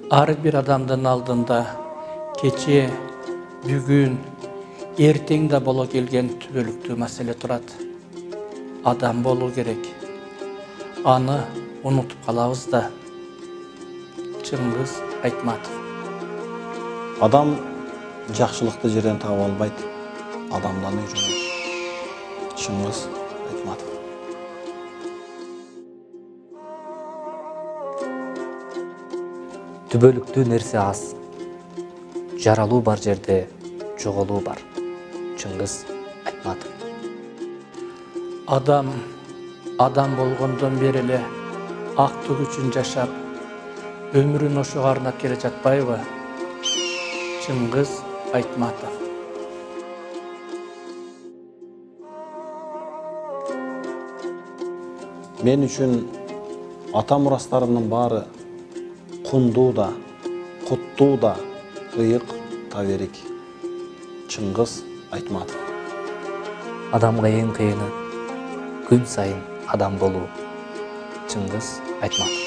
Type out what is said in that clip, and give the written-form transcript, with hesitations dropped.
Ар бир адамдын алдында кече, бүгүн, эртең да боло келген түбөлүктүү маселе турат. Адам болуу керек. Аны унутуп калабыз да. Чыңгыз Айтматов. Адам жакшылыкты жерден таап албайт, адамдан үйрөнөт. Чыңгыз Айтматов. Түбөлүктүү нерсе аз. Жаралуу бар жерде жоголуу бар. Чыңгыз Айтматов. Адам болгондон бери эле актык үчүн жашап, өмүрүн ошого арнап келе жатпайбы? Чыңгыз Айтматов. Мен үчүн ата мурастарымдын баары кундуу да, куттуу да, ыйык, таберик. Чыңгыз Айтматов. Адамга эң кыйыны күн сайын адам болуу. Чыңгыз Айтматов.